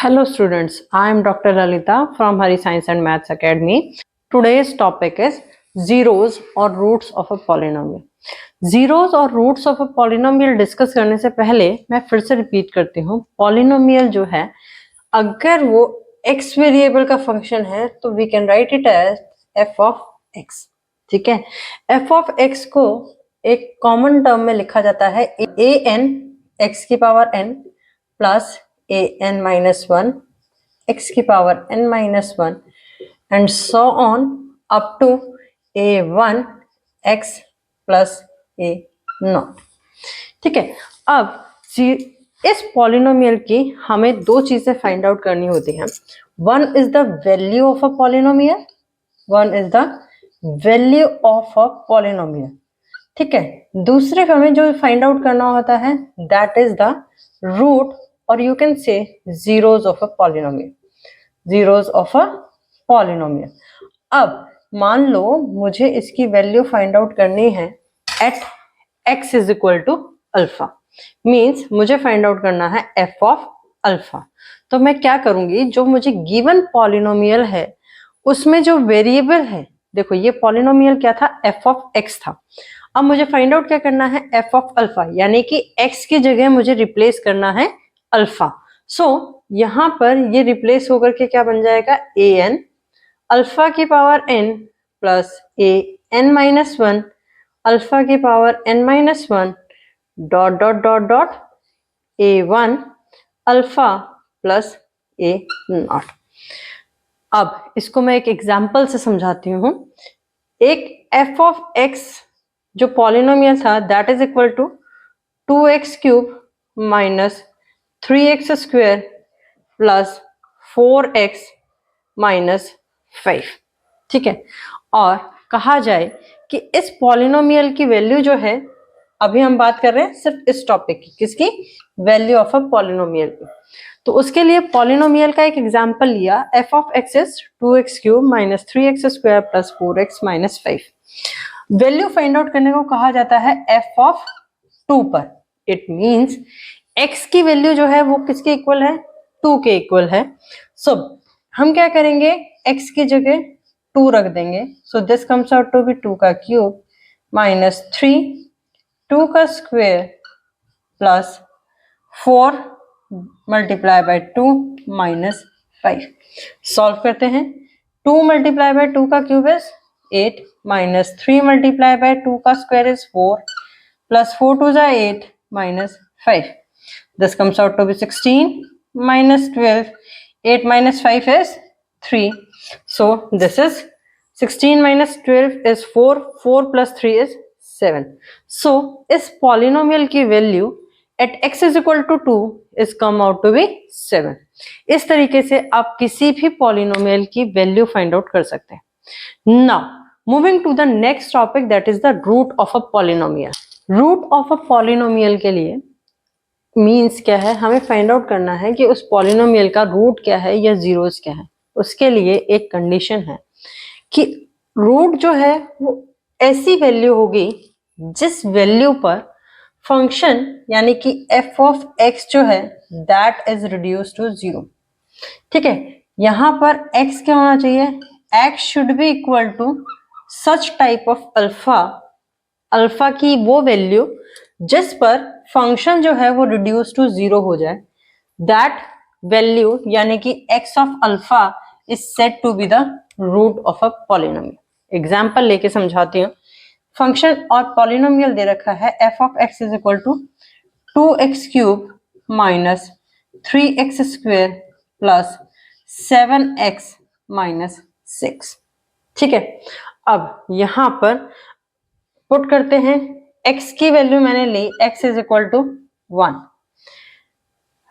Hello students, I am Dr. Lalita from Hari Science and Maths Academy. Today's topic is zeros or roots of a polynomial. Zeros और roots of a polynomial discuss करने से पहले मैं फिर से repeat करती हूँ, polynomial जो है अगर वो x वेरिएबल का फंक्शन है तो we can write it as f of x. ठीक है, f of x को एक कॉमन टर्म में लिखा जाता है a n x की power n plus a n minus 1 x की power n minus 1 and so on up to a1 x plus a naught. ठीक है, अब इस पॉलिनोमियल की हमें दो चीजें फाइंड आउट करनी होती हैं. One is the value of a polynomial, one is the value of a polynomial. ठीक है, दूसरे हमें जो फाइंड आउट करना होता है दैट इज द रूट और you can say zeros of a polynomial. zeros of a polynomial. अब मान लो मुझे इसकी वैल्यू फाइंड आउट करनी है at x is equal to alpha, means मुझे फाइंड आउट करना है f ऑफ अल्फा. तो मैं क्या करूंगी, जो मुझे गिवन पॉलिनोमियल है उसमें जो वेरिएबल है, देखो ये पॉलिनोमियल क्या था, f ऑफ x था. अब मुझे फाइंड आउट क्या करना है, f ऑफ अल्फा, यानी कि x की जगह मुझे रिप्लेस करना है अल्फा. सो यहां पर ये रिप्लेस होकर के क्या बन जाएगा, ए एन अल्फा की power n plus A N minus 1 alpha की power n minus 1 dot dot dot dot A one alpha plus A not. अब इसको मैं एक एग्जाम्पल से समझाती हूँ. एक f ऑफ x जो पॉलिनोमियल था that is equal to 2x cube minus 3x square plus 4x minus 5. ठीक है, और कहा जाए कि इस पॉलिनोमियल की वैल्यू जो है, अभी हम बात कर रहे हैं सिर्फ इस टॉपिक की, किसकी, वैल्यू ऑफ अ पॉलिनोमियल की. तो उसके लिए पॉलिनोमियल का एक एग्जांपल लिया, f of x is 2x cube minus 3x square plus 4x minus 5. Value find out करने को कहा जाता है f ऑफ 2 पर. इट मीन्स x की वैल्यू जो है वो किसके इक्वल है, 2 के इक्वल है. सो हम क्या करेंगे, x की जगह 2 रख देंगे. So this comes out to be 2 का क्यूब माइनस 3 2 का square plus 4 multiply by 2 minus 5. Solve करते हैं. 2 मल्टीप्लाई बाय 2 का cube is 8 minus 3 multiply by 2 का स्क्वायर इज 4 प्लस 4 2 जा 8 minus 5. This comes out to be 16 minus 12. 8 minus 5 is 3. So this is 16 minus 12 is 4. 4 plus 3 is 7. So इस polynomial की value at x is equal to 2 is come out to be 7. इस तरीके से आप किसी भी polynomial की value find out कर सकते हैं. Now moving to the next topic, that is the root of a polynomial. Root of a polynomial के लिए मीन्स क्या है, हमें फाइंड आउट करना है कि उस पॉलिनोमियल का रूट क्या है या जीरोस क्या है. उसके लिए एक कंडीशन है कि रूट जो है वो ऐसी वैल्यू होगी जिस वैल्यू पर फंक्शन यानी कि f ऑफ x जो है दैट इज रिड्यूस टू 0. ठीक है, यहां पर x क्या होना चाहिए, x should be equal to such type of alpha की वो वैल्यू जिस पर फंक्शन जो है वो रिड्यूस टू 0 हो जाए. दैट वैल्यू यानी कि x of alpha is said to be the root of a polynomial. Example लेके समझाती हूँ. फंक्शन और पॉलिनोमियल दे रखा है f of x is equal to 2x cube minus 3x square plus 7x minus 6. ठीक है, अब यहां पर पुट करते हैं. x की वैल्यू मैंने ली, x is equal to 1.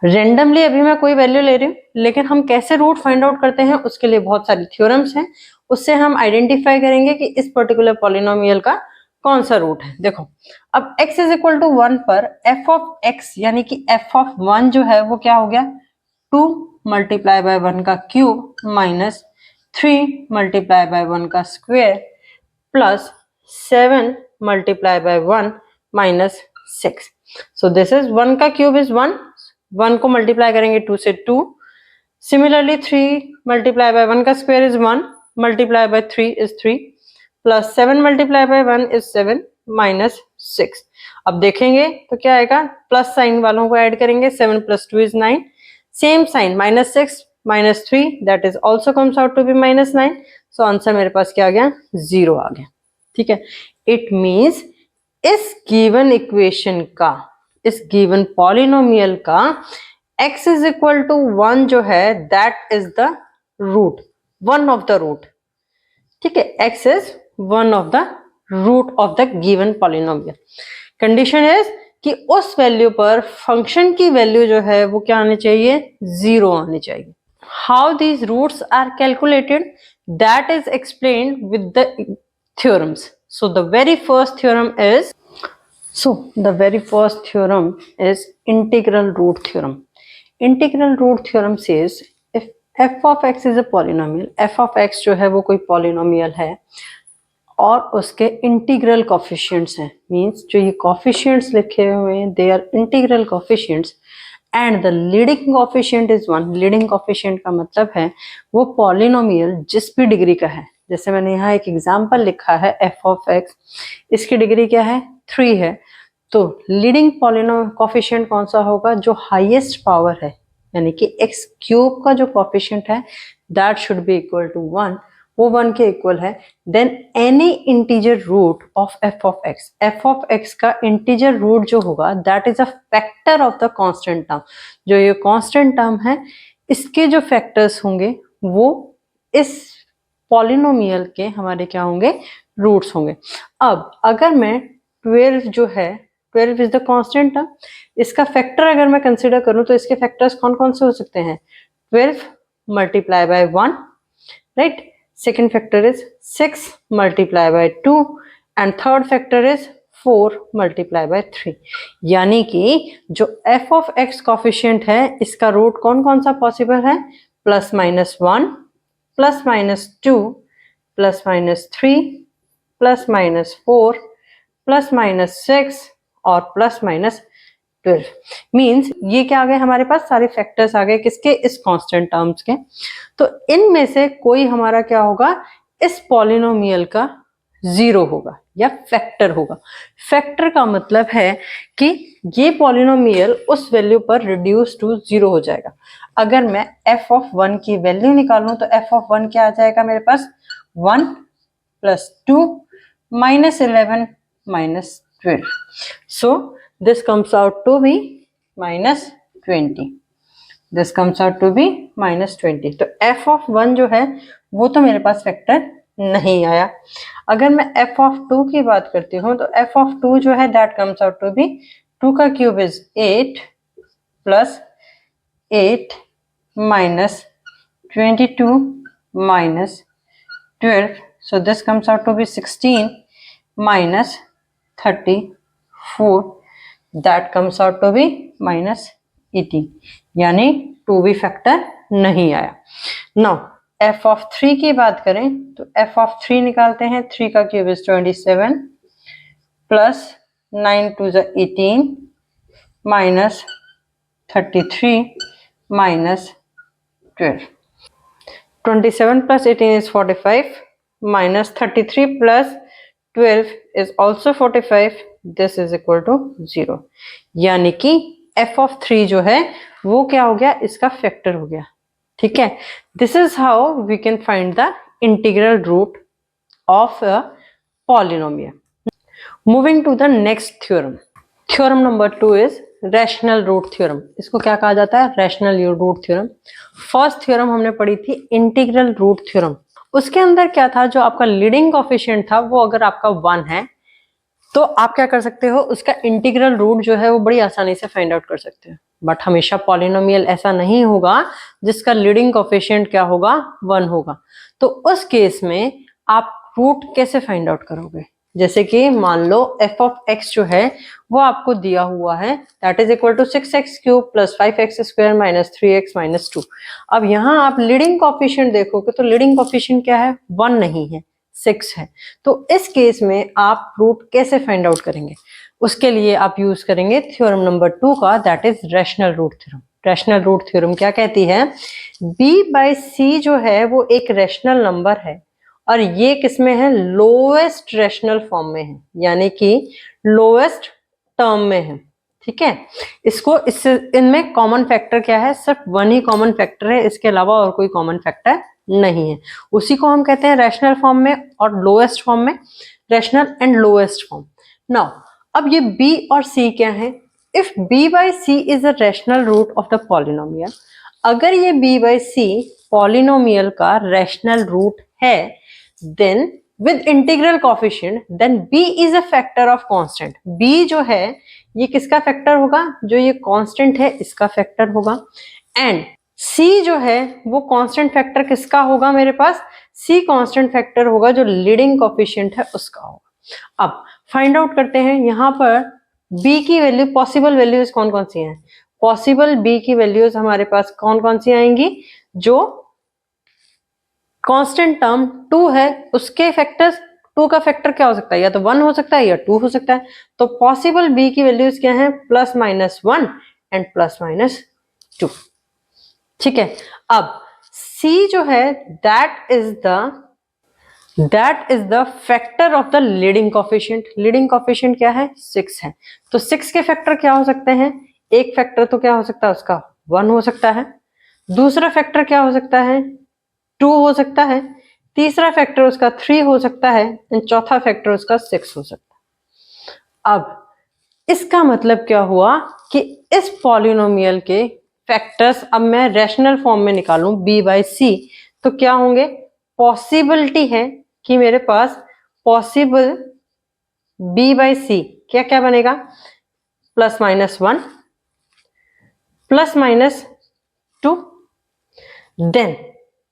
Randomly अभी मैं कोई वैल्यू ले रही हूँ, लेकिन हम कैसे रूट फाइंड आउट करते हैं उसके लिए बहुत सारी थ्योरम्स हैं. उससे हम आइडेंटिफाई करेंगे कि इस पर्टिकुलर पॉलिनोमियल का कौन सा रूट है. देखो, अब x इज इक्वल टू 1 पर f ऑफ x यानी कि f ऑफ 1 जो है वो क्या हो गया, 2 मल्टीप्लाई बाय 1 का क्यूब माइनस 3 मल्टीप्लाई बाय 1 का square plus 7 multiply by 1 minus 6. So this is 1 का क्यूब is 1, 1 को मल्टीप्लाई करेंगे 2 से 2, Similarly 3 multiplied by 1 का square is 1, multiplied by 3 is 3, plus 7 multiplied by 1 is 7 minus 6. अब देखेंगे तो क्या आएगा, प्लस साइन वालों को ऐड करेंगे, 7 plus 2 is 9, same sign minus 6 minus 3 that is also comes out to be minus 9. So answer मेरे पास क्या आ गया, 0 आ गया. ठीक है, इट मीन्स इस गिवन इक्वेशन का, इस गिवन पॉलिनोमियल का x is equal to 1 जो है that is the root, one of the root. ठीक है, x is one of the root of the given polynomial. Condition is कि उस वैल्यू पर फंक्शन की वैल्यू जो है वो क्या आनी चाहिए, 0 आनी चाहिए. How these roots are calculated, that is explained with the theorems. So the very first theorem is integral root theorem. Integral root theorem says if f of x is a polynomial, f of x जो है वो कोई polynomial है और उसके integral coefficients हैं, means जो ये कोफिशिएंट्स लिखे हुए हैं they are integral coefficients and the leading coefficient is 1. Leading coefficient का मतलब है वो पॉलिनोमियल जिस भी डिग्री का है. जैसे मैंने यहाँ एक एग्जांपल लिखा है f of x, इसकी डिग्री क्या है, 3 है. तो लीडिंग पॉलिनोमियल कोफिशिएंट कौन सा होगा, जो हाईएस्ट पावर है, यानी कि x क्यूब का जो कोफिशिएंट है that should be equal to 1, वो 1 के इक्वल है. Then any integer root of f of x, f of x का इंटीजर रूट जो होगा that is a factor of the constant term. जो ये कांस्टेंट टर्म है इसके जो फैक्टर्स होंगे वो इस पॉलिनोमियल के हमारे क्या होंगे, रूट्स होंगे. अब अगर मैं 12 जो है, 12 इज द कांस्टेंट टर्म, इसका फैक्टर अगर मैं कंसिडर करूं तो इसके फैक्टर्स कौन कौन से हो सकते हैं, 12 multiply by 1, right. Second factor is 6 multiplied by 2 and third factor is 4 multiplied by 3. यानी कि जो f of x कोफिशिएंट है इसका रूट कौन कौन सा पॉसिबल है, plus minus 1, plus minus 2, plus minus 3, plus minus 4, plus minus 6 और प्लस माइनस 12. मीन्स ये क्या आ गए हमारे पास, सारे फैक्टर्स आ गए किसके, इस कांस्टेंट टर्म्स के. तो इनमें से कोई हमारा क्या होगा, इस पॉलिनोमियल का 0 होगा या फैक्टर होगा. फैक्टर का मतलब है कि ये पॉलिनोमियल उस वैल्यू पर रिड्यूस टू 0 हो जाएगा. अगर मैं f of 1 की वैल्यू निकालूं तो f of 1 क्या आ जाएगा मेरे पास, 1 plus 2 minus 11 minus 12. So this comes out to be minus 20. This comes out to be minus 20. तो f of 1 जो है वो तो मेरे पास फैक्टर नहीं आया. अगर मैं f of 2 की बात करती हूँ तो f of 2 जो है that comes out to be 2 का cube is 8 plus 8 minus 22 minus 12. So this comes out to be 16 minus 34. That comes out to be minus 18. यानी 2 भी फैक्टर नहीं आया. Now f of 3 की बात करें तो f of 3 निकालते हैं. 3 का cube is 27 plus 9 to the 18 minus 33 minus 12. 27 plus 18 is 45 minus 33 plus 12 is also 45. This is equal to 0. यानी कि f of 3 जो है वो क्या हो गया, इसका फैक्टर हो गया. ठीक है, this is how we can find the integral root of a polynomial. Moving to the next theorem. Theorem number 2 is rational root theorem. इसको क्या कहा जाता है, rational root theorem. First theorem हमने पढ़ी थी इंटीग्रल रूट थ्योरम. उसके अंदर क्या था, जो आपका लीडिंग कोफिशिएंट था वो अगर आपका 1 है तो आप क्या कर सकते हो, उसका इंटीग्रल रूट जो है वो बड़ी आसानी से फाइंड आउट कर सकते हैं. बट हमेशा पॉलिनोमियल ऐसा नहीं होगा जिसका लीडिंग कोफिशिएंट क्या होगा, 1 होगा. तो उस केस में आप रूट कैसे फाइंड आउट करोगे, जैसे कि मान लो f of x जो है वो आपको दिया हुआ है that is equal to 6x cube plus 5x square minus 3x minus 2. अब यहाँ आप लीडिंग कोफिशिएंट देखोगे तो लीडिंग कोफिशिएंट क्या है, 1 नहीं है, 6 है. तो इस केस में आप रूट कैसे फाइंड आउट करेंगे, उसके लिए आप यूज करेंगे थ्योरम नंबर 2 का, that is rational root theorem. Rational root theorem क्या कहती है, b बाई c जो है वो एक रैशनल नंबर है और ये किसमें है, लोएस्ट रैशनल फॉर्म में है, यानी कि लोएस्ट टर्म में है। ठीक है, इसको इससे इनमें कॉमन फैक्टर क्या है, सिर्फ वन ही कॉमन फैक्टर है, इसके अलावा और कोई कॉमन फैक्टर नहीं है। उसी को हम कहते हैं रैशनल फॉर्म में और लोएस्ट फॉर्म में, rational and lowest form. Now अब ये b और c क्या है, if b by c is a rational root of the polynomial, अगर ये b बाई c पॉलिनोमियल का रैशनल रूट है, then with integral coefficient then b is a factor of constant। b जो है ये किसका फैक्टर होगा, जो ये कांस्टेंट है इसका फैक्टर होगा, एंड c जो है वो कांस्टेंट फैक्टर किसका होगा, मेरे पास c कांस्टेंट फैक्टर होगा जो लीडिंग कोएफिशिएंट है उसका होगा। अब फाइंड आउट करते हैं, यहाँ पर b की वैल्यू, पॉसिबल वैल्यूज कौन कौन सी हैं, पॉसिबल b की वैल्यूज हमारे पास कौन कौन सी आएंगी, जो कांस्टेंट टर्म 2 है उसके फैक्टर्स, 2 का फैक्टर क्या हो सकता है, या तो 1 हो सकता है या 2 हो सकता है। तो पॉसिबल b की वैल्यूज क्या है, plus minus 1 and plus minus 2। ठीक है, अब c जो है that is the factor of the leading coefficient. Leading coefficient क्या है, 6 है, तो 6 के फैक्टर क्या हो सकते हैं, एक फैक्टर तो क्या हो सकता है उसका 1 हो सकता है, दूसरा फैक्टर क्या हो सकता है 2 हो सकता है, तीसरा फैक्टर उसका 3 हो सकता है, एंड चौथा फैक्टर उसका 6 हो सकता है। अब इसका मतलब क्या हुआ कि इस पॉलिनोमियल के फैक्टर्स अब मैं रैशनल फॉर्म में निकालूं b बाई सी, तो क्या होंगे, पॉसिबिलिटी है कि मेरे पास पॉसिबल b बाई सी क्या क्या बनेगा, plus minus 1 plus minus 2, then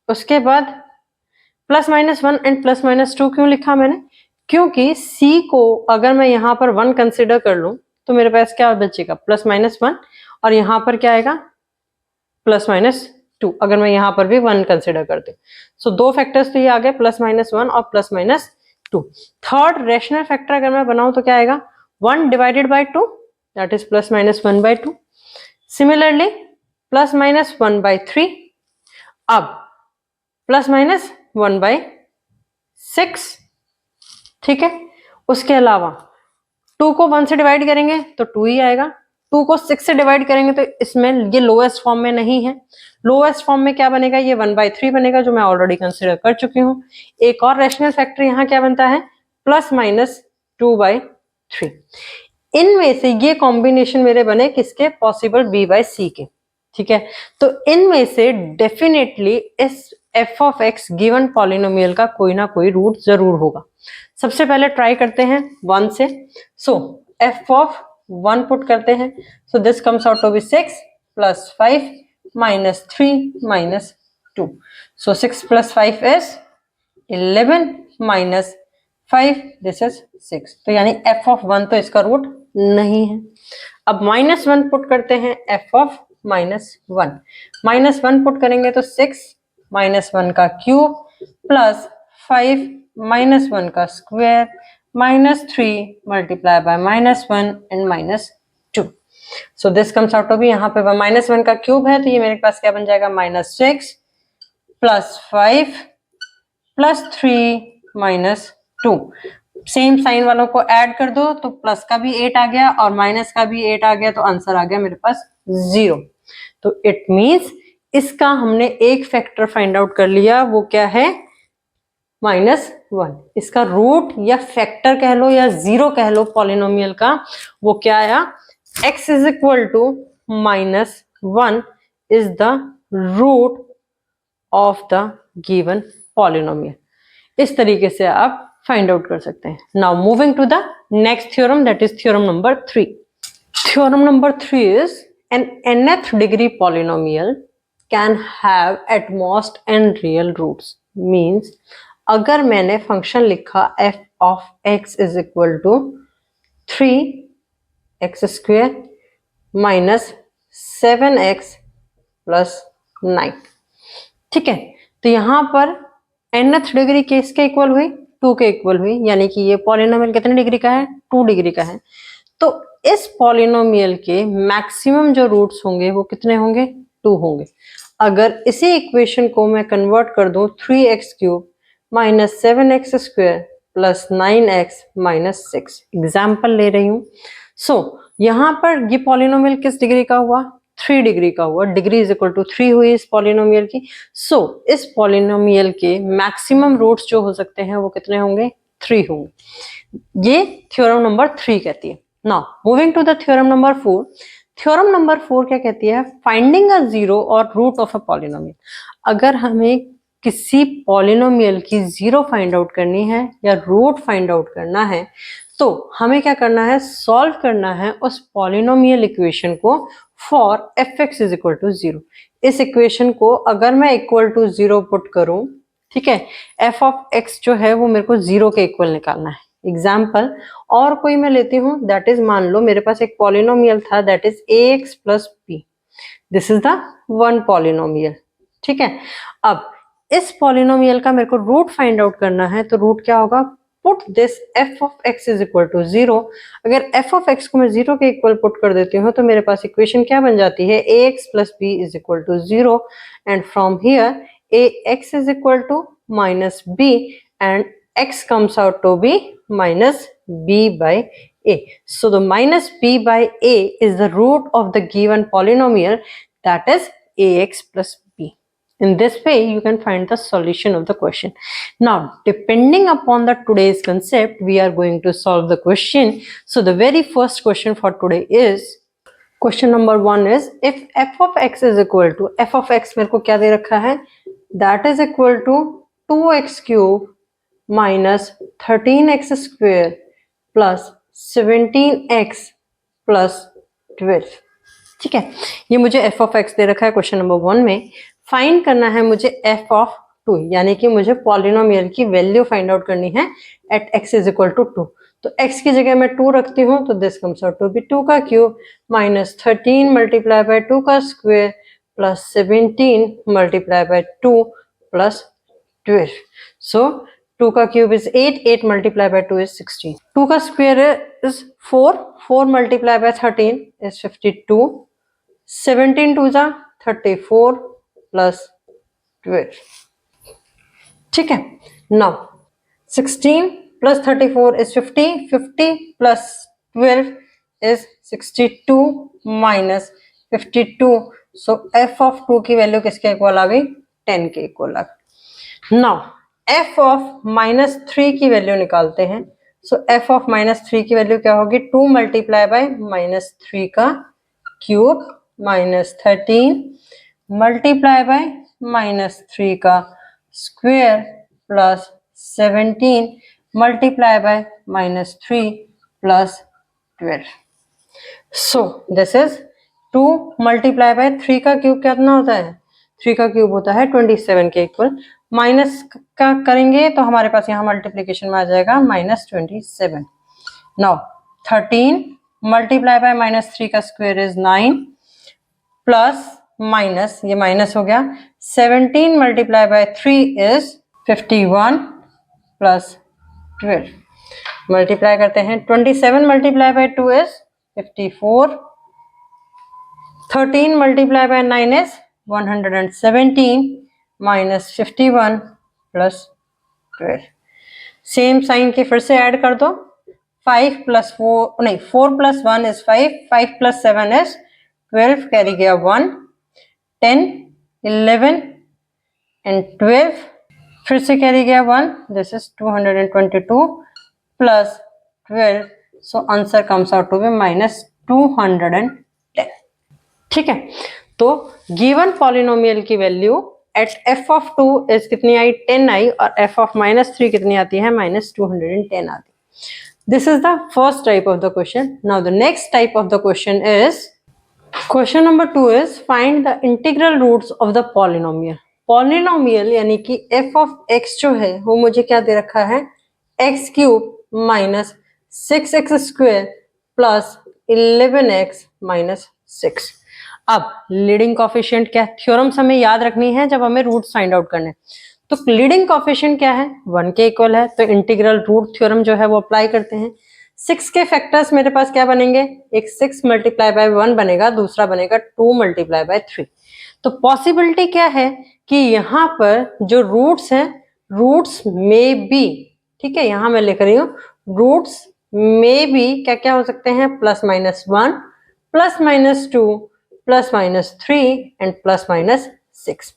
उसके बाद plus minus 1 and plus minus 2 क्यों लिखा मैंने, क्योंकि c को अगर मैं यहां पर 1 कंसिडर कर लूं तो मेरे पास क्या बचेगा, प्लस माइनस 1, और यहां पर क्या आएगा प्लस माइनस 2, अगर मैं यहां पर भी 1 कंसिडर करती हूँ। सो दो फैक्टर्स तो ये आ गए, प्लस माइनस 1 और plus minus 2। Third rational factor अगर मैं बनाऊं तो क्या आएगा, 1 divided by 2 that is plus minus 1 by 2, similarly plus minus 1 by 3, अब प्लस माइनस 1 बाई 6। ठीक है, उसके अलावा 2 को 1 से डिवाइड करेंगे तो 2 ही आएगा, 2 को 6 से डिवाइड करेंगे तो इसमें ये लोएस्ट फॉर्म में नहीं है, लोएस्ट फॉर्म में क्या बनेगा, ये 1 बाई 3 बनेगा जो मैं ऑलरेडी कंसिडर कर चुकी हूँ। एक और रैशनल फैक्टर यहाँ क्या बनता है, प्लस माइनस 2 बाई 3। इनमें से ये कॉम्बिनेशन मेरे बने किसके, पॉसिबल b बाई सी के। ठीक है, तो इनमें से डेफिनेटली इस f of x given polynomial का कोई ना कोई रूट जरूर होगा। सबसे पहले ट्राई करते हैं 1 से, सो f ऑफ 1 पुट करते हैं, so this comes out to be 6 plus 5 minus 3 minus 2, so 6 plus 5 is 11 minus 5 this is 6, तो यानी f ऑफ 1 तो इसका रूट नहीं है। अब माइनस 1 पुट करते हैं, f of minus 1, minus 1 put करेंगे तो 6 माइनस 1 का क्यूब प्लस 5 माइनस 1 का square minus 3 multiply by minus 1 and minus 2, so this comes out to be, यहाँ पे माइनस 1 का क्यूब है तो ये मेरे पास क्या बन जाएगा, minus 6 plus 5 plus 3 minus 2, same sign वालों को ऐड कर दो तो प्लस का भी 8 आ गया और माइनस का भी 8 आ गया, तो आंसर आ गया मेरे पास 0। तो इट मींस इसका हमने एक फैक्टर फाइंड आउट कर लिया, वो क्या है, -1। इसका रूट या फैक्टर कह लो या जीरो कह लो पॉलिनोमियल का, वो क्या आया, x is equal to -1 is the root of the given polynomial. इस तरीके से आप फाइंड आउट कर सकते हैं। Now moving to the next theorem, that is theorem number 3। Theorem number 3 is an nth degree polynomial can have at most n real roots, means अगर मैंने function लिखा f of x is equal to 3x square minus 7x plus 9, ठीक है, तो यहां पर nth degree किसके equal हुई, 2 के इक्वल हुई, यानी कि ये पॉलिनोमियल कितने डिग्री का है, 2 डिग्री का है। तो इस पॉलिनोमियल के मैक्सिमम जो रूट्स होंगे वो कितने होंगे? 2 होंगे। अगर इसी इक्वेशन को मैं कन्वर्ट कर दूं 3x cube minus 7x square plus 9x minus 6, example ले रही हूं। सो यहाँ पर ये पॉलिनोमियल किस डिग्री का हुआ? 3 डिग्री का हुआ। डिग्री इज इक्वल टू 3 हुई इस पॉलिनोमियल की। सो इस पॉलिनोमियल के मैक्सिमम रूट्स जो हो सकते हैं वो कितने होंगे? 3 होंगे। ये थ्योरम नंबर 3 कहती है। Now moving to the theorem number 4। Theorem number 4 क्या कहती है? फाइंडिंग अ जीरो और रूट ऑफ अ पॉलिनोमियल। अगर हमें किसी पॉलिनोमियल की जीरो फाइंड आउट करनी है या रूट फाइंड आउट करना है तो हमें क्या करना है? सॉल्व करना है उस पॉलिनोमियल इक्वेशन को for fx is equal to 0। इस इक्वेशन को अगर मैं इक्वल टू 0 पुट करूं, ठीक है, f ऑफ x जो है वो मेरे को 0 के इक्वल निकालना है। एग्जाम्पल और कोई मैं लेती हूँ, दैट इज मान लो मेरे पास एक पॉलिनोमियल था that is ax plus b। This is the one polynomial, ठीक है। अब इस पॉलिनोमियल का मेरे को रूट फाइंड आउट करना है, तो रूट क्या होगा? Put this f of x is equal to 0। अगर f ऑफ x को मैं 0 के इक्वल पुट कर देती हूँ तो मेरे पास इक्वेशन क्या बन जाती है? ax plus b is equal to 0 and from here ax is equal to minus b and x comes out to be minus b by a. So the minus b by a is the root of the given polynomial, that is ax plus b. In this way you can find the solution of the question. Now depending upon the today's concept we are going to solve the question. So the very first question for today is question number 1 is if f of x is equal to f of x मेरे को क्या दे रखा है? That is equal to 2x cube minus 13x square plus 17x plus 12, ठीक है। ये मुझे f of x दे रखा है क्वेश्चन नंबर 1 में। फाइंड करना है मुझे f ऑफ 2, यानी कि मुझे पॉलिनोमियल की वैल्यू फाइंड आउट करनी है at x is equal to 2। तो x की जगह मैं 2 रखती हूँ तो this comes out to be 2 का क्यूब माइनस 13 मल्टीप्लाई बाय 2 का square plus 17 multiply by 2 plus 12। So 2 का cube is 8, 8 multiply by 2 is 16, 2 का square is 4, 4 multiply by 13 is 52, 17 2 जा 34 प्लस 12, ठीक है। Now 16 plus 34 is 50, 50 plus 12 is 62 minus 52। So f of 2 की value किसके equal आ गई? 10 के इक्वल आ गई। नाउ f ऑफ माइनस 3 की वैल्यू निकालते हैं। सो f ऑफ माइनस 3 की वैल्यू क्या होगी? 2 मल्टीप्लाई बाय माइनस 3 का cube minus 13 multiply by minus 3 का square plus 17 multiply by minus 3 plus 12। So this is 2 multiply by 3 का क्यूब कितना होता है? 3 का क्यूब होता है 27 के इक्वल। माइनस का करेंगे तो हमारे पास यहाँ मल्टीप्लीकेशन में आ जाएगा minus 27। Now 13 multiply by minus 3 का स्क्वायर इज 9 प्लस माइनस, ये माइनस हो गया, 17 multiply by 3 is 51 plus 12। Multiply करते हैं, 27 multiply by 2 is 54, 13 multiply by 9 is 117 minus 51 plus 12। Same sign के फिर से ऐड कर दो, 5 प्लस 4 नहीं 4 plus 1 is 5, 5 plus 7 is 12, carry गया 1, 10 11 एंड 12 फिर से कैरी गया 1, this is 222 plus 12। So answer comes out to be minus 210, ठीक है। तो गिवन पॉलिनोमियल की value at f of 2 is कितनी आई? 10 आई, और f ऑफ माइनस 3 कितनी आती है? माइनस 210 आती है। This is the first type of the question. Now the next type of the question is question number 2 is find the integral roots of the polynomial. Polynomial यानी कि f of x जो है वो मुझे क्या दे रखा है? x cube minus 6x square plus 11x minus 6। अब लीडिंग कोफिशिएंट क्या है? थ्योरम्स हमें याद रखनी है जब हमें रूट्स फाइंड आउट करने। तो लीडिंग कोफिशिएंट क्या है? 1 के इक्वल है, तो इंटीग्रल रूट थ्योरम जो है वो अप्लाई करते हैं। 6 के फैक्टर्स मेरे पास क्या बनेंगे, एक 6 मल्टीप्लाई बाय 1 बनेगा, दूसरा बनेगा 2 मल्टीप्लाई बाय 3। तो पॉसिबिलिटी क्या है कि यहाँ पर जो रूट्स हैं, रूट्स में बी, ठीक है, यहाँ मैं लिख रही हूँ रूट्स में बी क्या क्या हो सकते हैं, +-1, +-2, +-3 एंड +-6,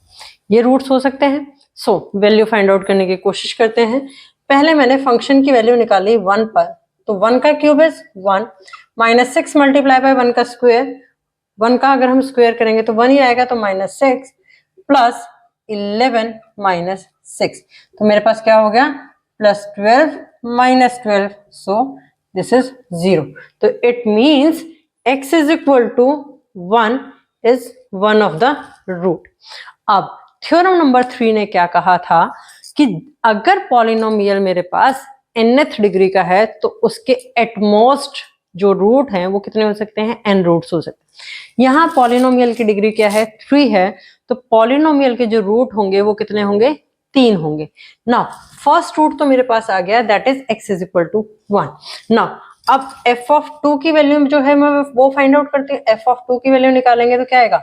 ये रूट्स हो सकते हैं। सो वैल्यू फाइंड आउट करने की कोशिश करते हैं। पहले मैंने फंक्शन की वैल्यू निकाली 1 पर, तो 1 का क्यूब इज 1, -6 मल्टीप्लाई बाय 1 का स्क्वायर, 1 का अगर हम स्क्वायर करेंगे तो 1 ही आएगा, तो -6 प्लस 11 -6, तो मेरे पास क्या हो गया, +12 -12, सो दिस इज 0। तो it means x is equal to 1 is one of the root. अब थ्योरम नंबर 3 ने क्या कहा था कि अगर पॉलिनोमियल मेरे पास nth डिग्री का है तो उसके एटमोस्ट जो रूट हैं वो कितने हो सकते हैं, n रूट्स हो सकते हैं। यहाँ पॉलिनोमियल की डिग्री क्या है, 3 है, तो पॉलिनोमियल के जो रूट होंगे वो कितने होंगे, 3 होंगे। नाउ फर्स्ट रूट तो मेरे पास आ गया, that is x is equal to 1। Now अब f ऑफ 2 की वैल्यू जो है मैं वो फाइंड आउट करती हूँ। f ऑफ 2 की वैल्यू निकालेंगे तो क्या आएगा,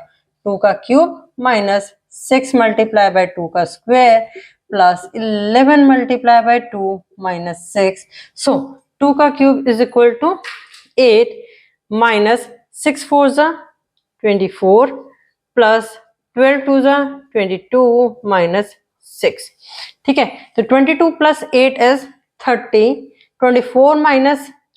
2 का क्यूब माइनस 6 मल्टीप्लाई बाय 2 का square plus 11 multiply by 2 minus 6। So 2 का cube is equal to 8 minus 6 4 जा 24 प्लस 12 2 जा 22 माइनस 6, ठीक है। तो 22 plus 8 is 30,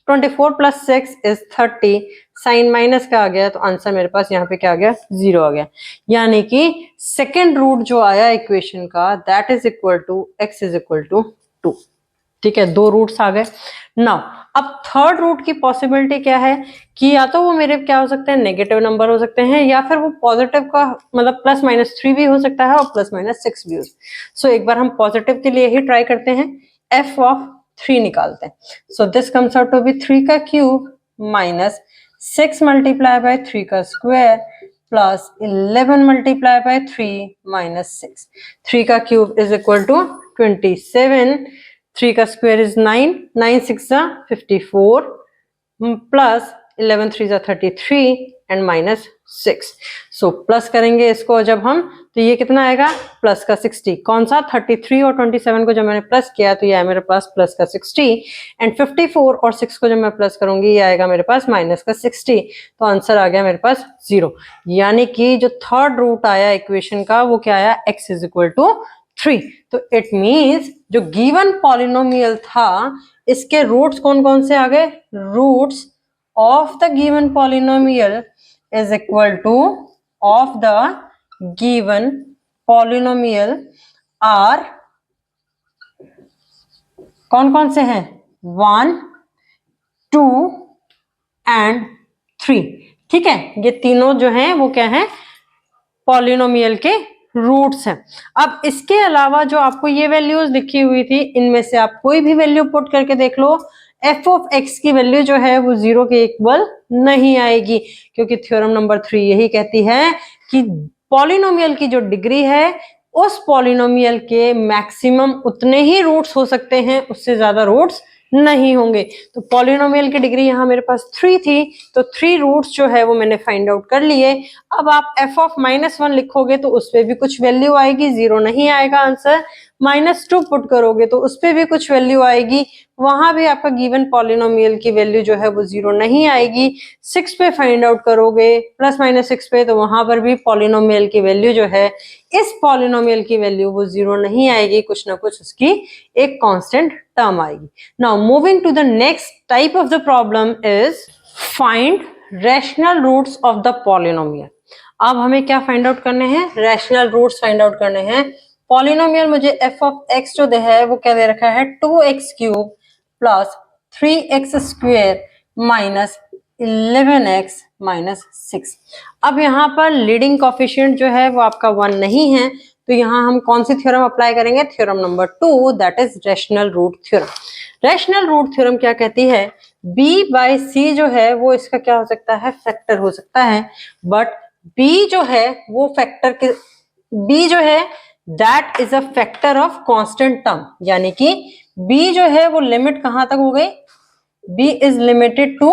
24 plus 6 is 30, sign minus का आ गया, तो आंसर मेरे पास यहाँ पे क्या आ गया, 0 आ गया। यानी कि सेकेंड रूट जो आया इक्वेशन का, that is equal to x is equal to 2, ठीक है, 2 रूट्स आ गए। नाउ अब थर्ड रूट की पॉसिबिलिटी क्या है कि या तो वो मेरे क्या हो सकते हैं, नेगेटिव नंबर हो सकते हैं, या फिर वो पॉजिटिव का मतलब +-3 भी हो सकता है और +-6 भी हो। सो एक बार हम पॉजिटिव के लिए ही ट्राई करते हैं, f ऑफ 3 निकालते हैं। So this comes out to be 3 का क्यूब माइनस 6 मल्टीप्लाई बाय 3 का square plus 11 multiply by 3 minus 6। 3 का क्यूब इज इक्वल टू 27, 3 का स्क्वायर इज 9, 9 6 जा 54 प्लस 11 3 जा 33 एंड माइनस 6। सो प्लस करेंगे इसको जब हम, तो ये कितना आएगा, प्लस का 60, कौन सा 33 और 27 को जब मैंने प्लस किया तो ये आया मेरे पास प्लस का 60, एंड 54 और 6 को जब मैं प्लस करूंगी ये आएगा मेरे पास माइनस का 60, तो आंसर आ गया मेरे पास 0। यानी कि जो थर्ड रूट आया इक्वेशन का वो क्या आया, x इज इक्वल टू 3। तो इट मीन्स जो गिवन पॉलिनोमियल था इसके रूट्स कौन कौन से आ गए, roots of the given polynomial is equal to of the given polynomial are कौन कौन से हैं, 1 2 एंड 3, ठीक है। ये तीनों जो हैं वो क्या हैं, पॉलिनोमियल के रूट्स हैं। अब इसके अलावा जो आपको ये वैल्यूज लिखी हुई थी इनमें से आप कोई भी वैल्यू पुट करके देख लो, f ऑफ x की वैल्यू जो है वो 0 के इक्वल नहीं आएगी, क्योंकि थ्योरम नंबर 3 यही कहती है कि पॉलिनोमियल की जो डिग्री है उस पॉलिनोमियल के मैक्सिमम उतने ही रूट्स हो सकते हैं, उससे ज्यादा रूट्स नहीं होंगे। तो पॉलिनोमियल की डिग्री यहाँ मेरे पास 3 थी, तो 3 रूट्स जो है वो मैंने फाइंड आउट कर लिए। अब आप f ऑफ -1 लिखोगे तो उस पर भी कुछ वैल्यू आएगी, 0 नहीं आएगा आंसर। -2 पुट करोगे तो उस पर भी कुछ वैल्यू आएगी, वहां भी आपका गिवन पॉलिनोमियल की वैल्यू जो है वो 0 नहीं आएगी। 6 पे फाइंड आउट करोगे +-6 पे, तो वहां पर भी पॉलिनोमियल की वैल्यू जो है, इस पॉलिनोमियल की वैल्यू वो 0 नहीं आएगी, कुछ ना कुछ उसकी एक कांस्टेंट टर्म आएगी। Now moving to the next type of the problem is find rational roots of the polynomial. अब हमें क्या फाइंड आउट करने हैं, रैशनल रूट्स फाइंड आउट करने हैं। पॉलिनोमियल मुझे f ऑफ x जो दे है वो क्या दे रखा है, 2x cube plus 3x square minus 11x minus 6। अब यहाँ पर लीडिंग कोफिशिएंट जो है वो आपका 1 नहीं है, तो यहाँ हम कौन सी थ्योरम अप्लाई करेंगे, theorem number 2, that is rational root theorem. Rational root theorem क्या कहती है, b बाय c जो है वो इसका क्या हो सकता है, फैक्टर हो सकता है, बट b जो है वो फैक्टर के, b जो है that is a factor of constant term, यानी कि b जो है वो लिमिट कहां तक हो गई, b इज लिमिटेड टू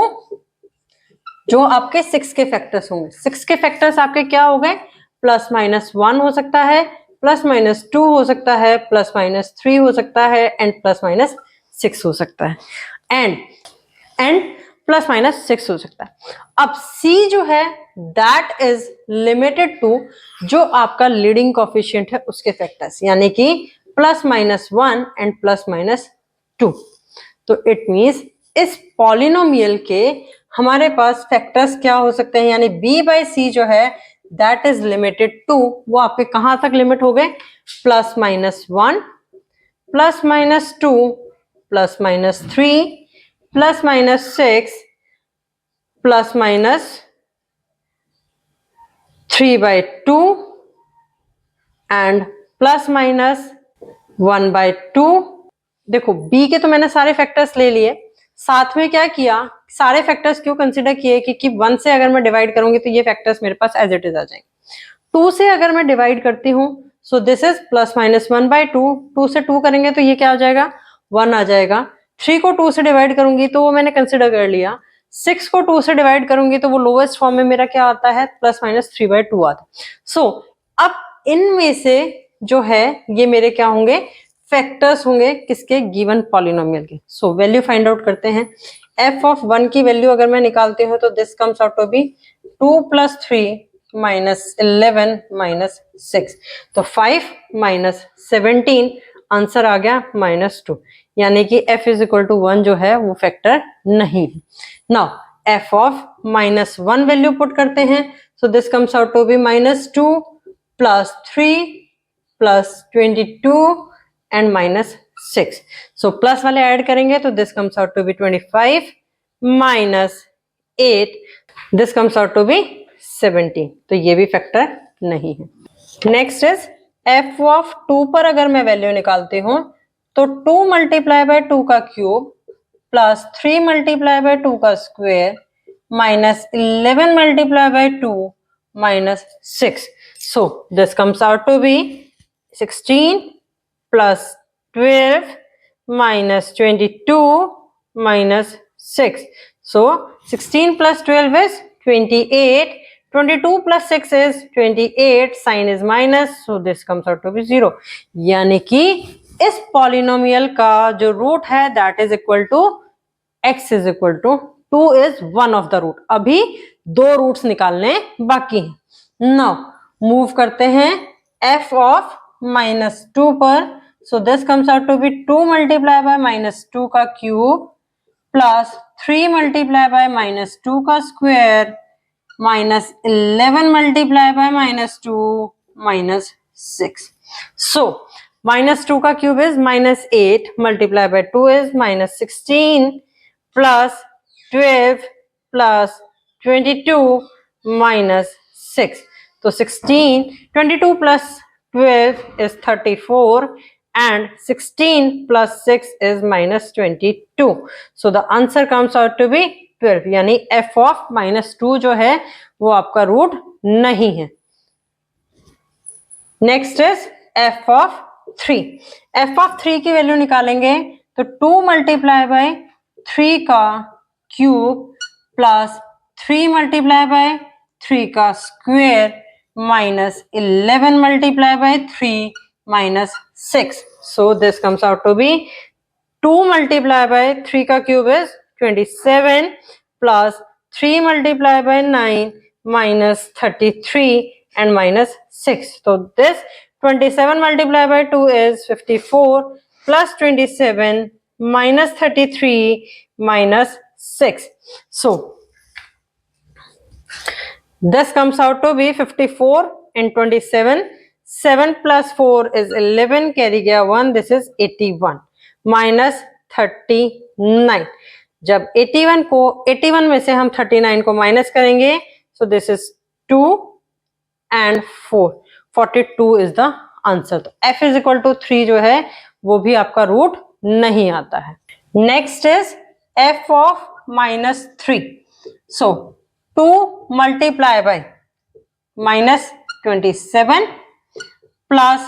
जो आपके 6 के फैक्टर्स होंगे। 6 के फैक्टर्स आपके क्या हो गए, प्लस माइनस 1 हो सकता है, प्लस माइनस 2 हो सकता है, प्लस माइनस 3 हो सकता है, एंड प्लस माइनस 6 हो सकता है, एंड प्लस माइनस 6 हो सकता है। अब c जो है दैट इज लिमिटेड टू जो आपका लीडिंग कोफिशिएंट है उसके फैक्टर्स, यानी कि plus minus 1 and plus minus 2। तो इट मींस इस पॉलिनोमियल के हमारे पास फैक्टर्स क्या हो सकते हैं, यानी b बाई सी जो है दैट इज लिमिटेड टू, वो आपके कहां तक लिमिट हो गए, plus minus 1, plus minus 2, plus minus 3, plus minus 6, plus minus 3/2 and plus minus 1/2। देखो b के तो मैंने सारे फैक्टर्स ले लिए, साथ में क्या किया, सारे फैक्टर्स क्यों कंसीडर किए, क्योंकि 1 से अगर मैं डिवाइड करूंगी तो ये फैक्टर्स मेरे पास एज इट इज आ जाएंगे। 2 से अगर मैं डिवाइड करती हूँ सो दिस इज प्लस माइनस 1/2, 2 से 2 करेंगे तो ये क्या आ जाएगा, 1 आ जाएगा। 3 को 2 से डिवाइड करूंगी तो वो मैंने कंसिडर कर लिया। 6 को 2 से डिवाइड करूंगी तो वो लोवेस्ट फॉर्म में मेरा क्या आता है, प्लस माइनस 3/2 आता है। सो अब इनमें से जो है ये मेरे क्या होंगे, फैक्टर्स होंगे किसके, गिवन पॉलिनोमियल के। सो वैल्यू फाइंड आउट करते हैं। f ऑफ 1 की वैल्यू अगर मैं निकालती हूँ तो this comes out to be 2 + 3 - 11 - 6, तो 5 - 17, आंसर आ गया -2, यानी कि f इज इक्वल टू 1 जो है वो फैक्टर नहीं है। Now f of -1 value put करते हैं, so this comes out to be -2 + 3 + 22 and -6, so plus वाले ऐड करेंगे तो this comes out to be 25 - 8, this comes out to be 17, तो ये भी फैक्टर नहीं है। नेक्स्ट इज f ऑफ 2 पर अगर मैं वैल्यू निकालती हूं तो 2 × 2 का क्यूब प्लस 3 × 2 का square -11 × 2 -6, so this comes out to be 16 + 12 - 22 - 6, so 16 + 12 is 28, 22 + 6 is 28, sign is minus, so this comes out to be 0, यानी कि इस पॉलिनोमियल का जो रूट है that is equal to x is equal to 2 is one of the root. अभी 2 roots निकालने बाकी हैं। नाउ मूव करते हैं f ऑफ -2 पर, so this comes out to be 2 × -2 का क्यूब प्लस 3 × -2 का स्क्वायर -11 × -2 -6, so -2 का cube is -8 × 2 is -16 plus 12 plus 22 -6, तो 16, 22 plus 12 is 34 and 16 plus 6 is -22, so the answer comes out to be 12, यानी f of -2 जो है वो आपका रूट नहीं है। Next is f of 3। f of 3 की वैल्यू निकालेंगे तो 2 × 3 का क्यूब प्लस 3 × 3 का square -11 × 3 -6, so this comes out to be 2 × 3 का cube is 27 plus 3 × 9 -33 and -6, so this 27 × 2 is 54 plus 27 -33 -6, so this comes out to be 54 and 27, 7 plus 4 is 11, carry गया 1, this is 81 -39, जब 81 में से हम 39 को माइनस करेंगे so this is 2 and 4, 42 is the answer, तो f is equal to 3 जो है वो भी आपका रूट नहीं आता है। Next is f of -3, so 2 multiply by -27 plus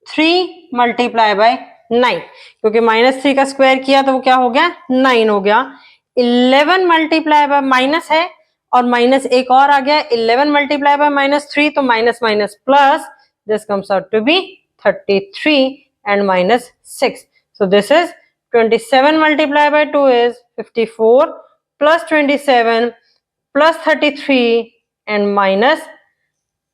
3 multiply by 9, क्योंकि -3 का स्क्वायर किया तो वो क्या हो गया 9 हो गया, 11 मल्टीप्लाई बाय माइनस है और माइनस एक और आ गया, 11 मल्टीप्लाई बाय माइनस 3, तो minus minus plus, this comes out to be 33 and minus 6. So this is 27 multiplied by 2 is 54 plus 27 plus 33 and minus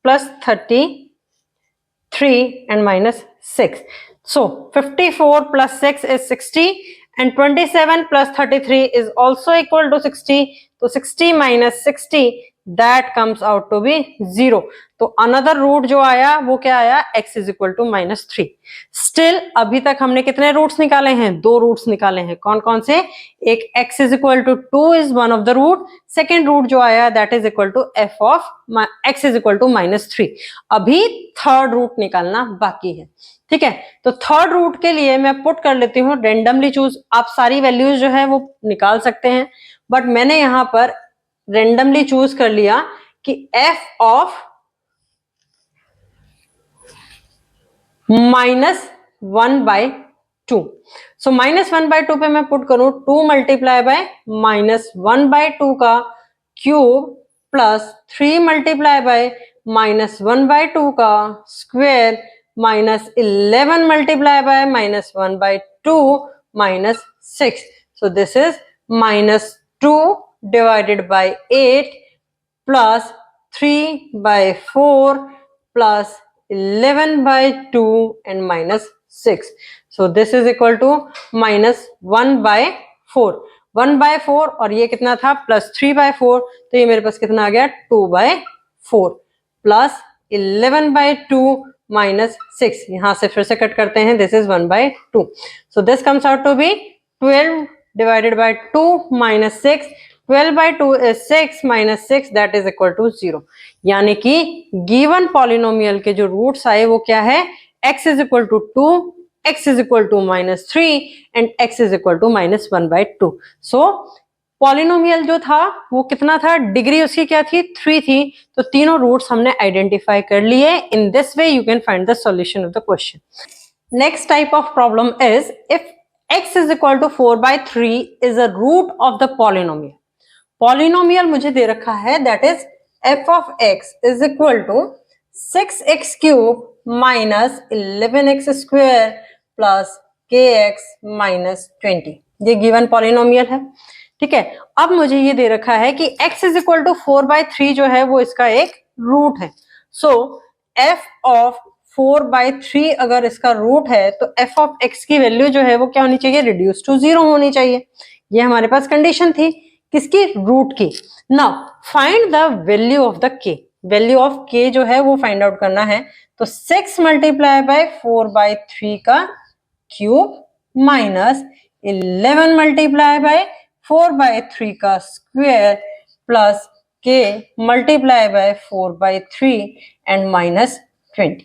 plus 33 and minus 6. So 54 plus 6 is 60 and 27 plus 33 is also equal to 60. So 60 minus 60, that comes out to be 0. तो another root जो आया वो क्या आया, x is equal to minus 3. Still अभी तक हमने कितने रूट्स निकाले हैं, 2 रूट्स निकाले हैं. कौन कौन से, एक x is equal to 2 is one of the root, second root जो आया that is equal to f of x is equal to minus 3. अभी थर्ड रूट निकालना बाकी है. ठीक है, तो थर्ड रूट के लिए मैं पुट कर लेती हूँ रेंडमली चूज. आप सारी वैल्यूज जो है वो निकाल सकते हैं, बट मैंने यहां पर रेंडमली चूज कर लिया कि f of minus 1/2. So minus 1/2 पे मैं पुट करूं 2 मल्टीप्लाई बाय माइनस 1/2 का cube plus 3 multiply by minus 1/2 का square minus 11 multiply by minus 1/2 minus 6. So this is minus 2 divided by 8 plus 3/4 plus 11/2 and minus 6. So this is equal to minus 1/4. 1/4 और ये कितना था plus 3/4, तो ये मेरे पास कितना आ गया 2/4 प्लस 11/2 माइनस 6. यहां से फिर से कट करते हैं, this is 1/2. So this comes out to be 12 divided by 2 minus 6. 12/2 is 6 minus 6, that is equal to 0. यानी कि गिवन पॉलिनोमियल के जो रूट्स आए वो क्या है, x is equal to 2, x is equal to minus 3 and x is equal to minus 1/2. So polynomial जो था वो कितना था, डिग्री उसकी क्या थी, 3 थी. तो तीनों रूट्स हमने आइडेंटिफाई कर लिए. In this way you can find the solution of the question. Next type of problem is if x is equal to 4/3 is a root of the polynomial. Polynomial मुझे दे रखा है that is f of x is equal to 6x cube minus 11x square plus kx minus 20. ये given polynomial है. ठीक है, अब मुझे ये दे रखा है कि x is equal to 4/3 जो है वो इसका एक रूट है. सो f of 4/3 अगर इसका रूट है तो f of x की वैल्यू जो है वो क्या होनी चाहिए, रिड्यूस टू 0 होनी चाहिए. ये हमारे पास कंडीशन थी किसकी, रूट की. Now find the value of the k. Value of k जो है वो फाइंड आउट करना है. तो 6 मल्टीप्लाई बाय 4/3 का क्यूब माइनस 11 मल्टीप्लाई बाय 4/3 का square plus k multiply by 4/3 and minus 20.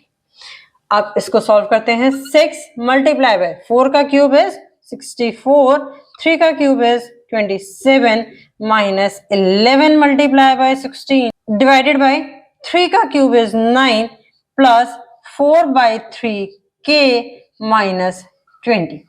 आप इसको सॉल्व करते हैं. 6 मल्टीप्लाई बाय 4 का क्यूब इज 64, 3 का cube is 27 minus 11 multiply bye 16 divided by 3 का cube is 9 plus 4/3 k minus 20.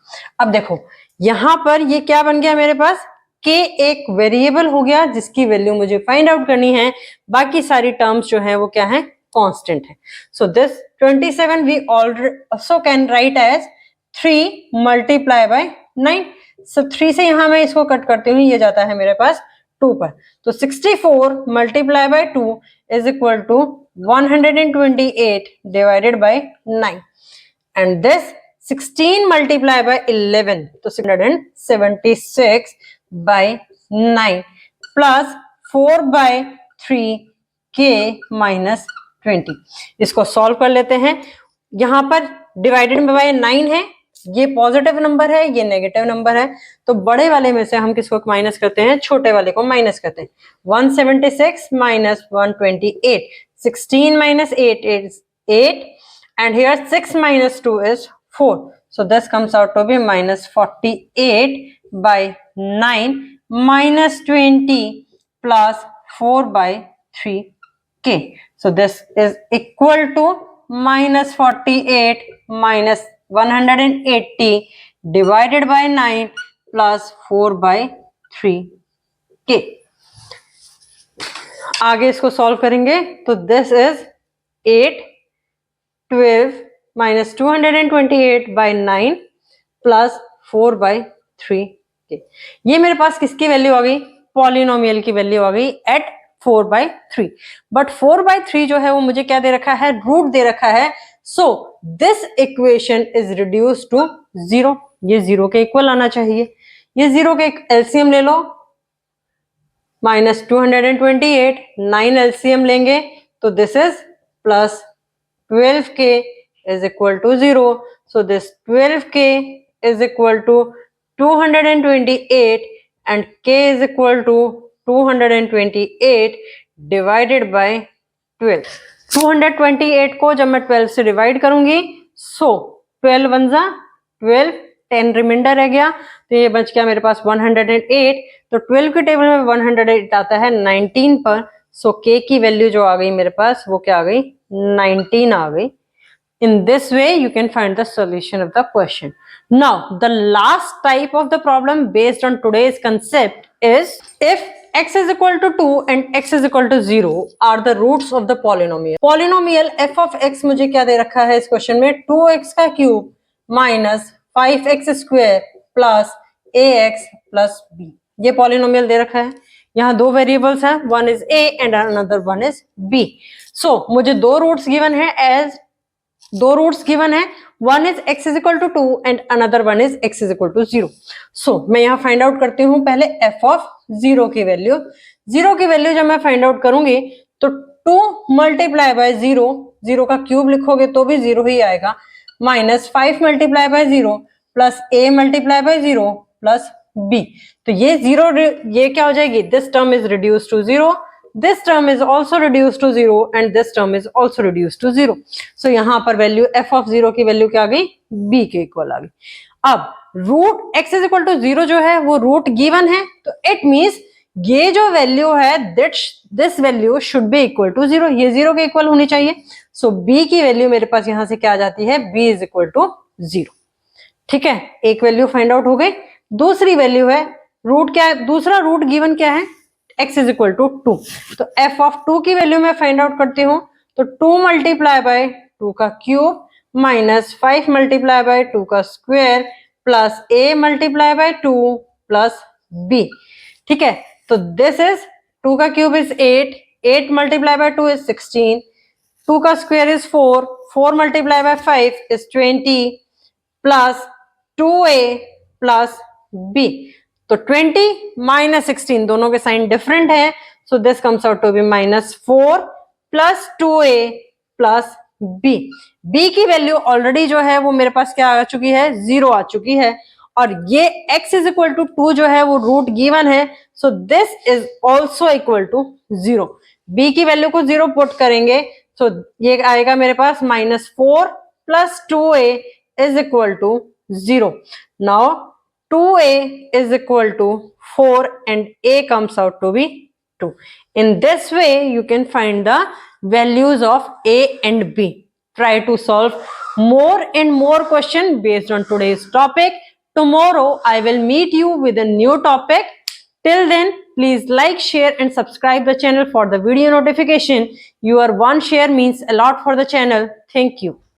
अब देखो यहां पर ये क्या बन गया मेरे पास, k एक वेरिएबल हो गया जिसकी वैल्यू मुझे फाइंड आउट करनी है. बाकी सारी टर्म्स जो है वो क्या है, कांस्टेंट है. So this 27 we also can write as 3 multiply by 9. So 3 से यहां मैं इसको कट करती हूँ, ये जाता है मेरे पास 2 पर. तो 64 multiply by 2 is equal to 128 divided by 9 and this 16 multiply by 11 तो 676 बाय 9 प्लस 4/3 k माइनस 20. इसको सॉल्व कर लेते हैं. यहां पर डिवाइडेड बाय 9 है, ये पॉजिटिव नंबर है, ये नेगेटिव नंबर है. तो बड़े वाले में से हम किसको माइनस करते हैं, छोटे वाले को माइनस करते हैं. 176 minus 128, 16 minus 8 is 8 and here 6 minus 2 is 4. So this comes out to be minus 48 by 9 minus 20 plus 4/3 k. So this is equal to minus 48 minus 180 divided by 9 plus 4/3 3k। आगे इसको solve करेंगे तो this is 8 12 minus 228 by 9 plus 4 by 3k। ये मेरे पास किसकी value आ गई, polynomial की value आ गई एट 4/3। बट 4/3 जो है वो मुझे क्या दे रखा है, रूट दे रखा है। So this equation is reduce to 0। ये 0 के इक्वल आना चाहिए। ये 0 के एलसीएम ले लो, माइनस 228, 9 एलसीएम लेंगे तो this is plus 12k is equal to 0. So this 12k is equal to 228 and k is equal to 228 divided by 12। 228 को जब मैं 12 से डिवाइड करूंगी, सो 12 वन जा 12, 10 रिमाइंडर रह गया तो ये बच गया मेरे पास 108। तो 12 के टेबल में 108 आता है 19 पर। सो k की वैल्यू जो आ गई मेरे पास वो क्या आ गई, 19 आ गई। In this way you can find the solution of the question. Now the last type of the problem based on today's concept is if x is equal to 2 and x is equal to 0 are the roots of the polynomial. Polynomial f of x मुझे क्या दे रखा है इस question में, 2x का cube minus 5x square plus ax plus b। ये polynomial दे रखा है। यहाँ दो वेरिएबल्स हैं, one is a and another one is b। So मुझे दो रूट्स गिवन है एज दो रूट्स गिवन है, one is x is equal to 2 and another one is x is equal to 0। So मैं यहाँ फाइंड आउट करती हूँ पहले f ऑफ 0 की वैल्यू। 0 की वैल्यू जब मैं फाइंड आउट करूंगी तो 2 मल्टीप्लाई बाय 0, 0 का क्यूब लिखोगे तो भी 0 ही आएगा, minus 5 multiply by 0 plus a multiply by 0 plus b। तो ये 0, ये क्या हो जाएगी, this term is reduce to 0, this term is also reduced to 0 and this term is also reduced to 0। so यहाँ पर वैल्यू f of 0 की value क्या आ गई, b के इक्वल आ गई। अब root x is equal to 0 जो है वो रूट गिवन है, तो इट मींस ये जो वैल्यू है this value should be equal to 0, ये 0 के इक्वल होनी चाहिए। सो b की वैल्यू मेरे पास यहाँ से क्या आ जाती है, b is equal to 0। ठीक है, एक वैल्यू फाइंड आउट हो गई। दूसरी वैल्यू है रूट क्या है, दूसरा रूट गिवन क्या है, x इज इक्वल टू 2। तो f ऑफ 2 की वैल्यू मैं फाइंड आउट करती हूँ, तो 2 मल्टीप्लाई बाय 2 का क्यूब माइनस 5 मल्टीप्लाई बाय 2 का square plus a multiply by 2 plus b। ठीक है, तो दिस इज 2 का cube is 8, 8 multiply by 2 is 16, 2 का square is 4, 4 multiply bye 5 is 20 plus 2a plus b। तो 20 माइनस 16 दोनों के साइन डिफरेंट है, so this comes out to be minus 4 plus 2a plus b। b की value already जो है वो मेरे पास क्या आ चुकी है, 0 आ चुकी है, और ये x इज इक्वल टू 2 जो है वो रूट गिवन है, so this is also equal to 0। b की वैल्यू को 0 पुट करेंगे, सो ये आएगा मेरे पास minus 4 plus 2a is equal to 0। Now 2a is equal to 4 and a comes out to be 2. In this way, you can find the values of a and b. Try to solve more and more questions based on today's topic. Tomorrow, I will meet you with a new topic. Till then, please like, share and subscribe the channel for the video notification. Your one share means a lot for the channel. Thank you.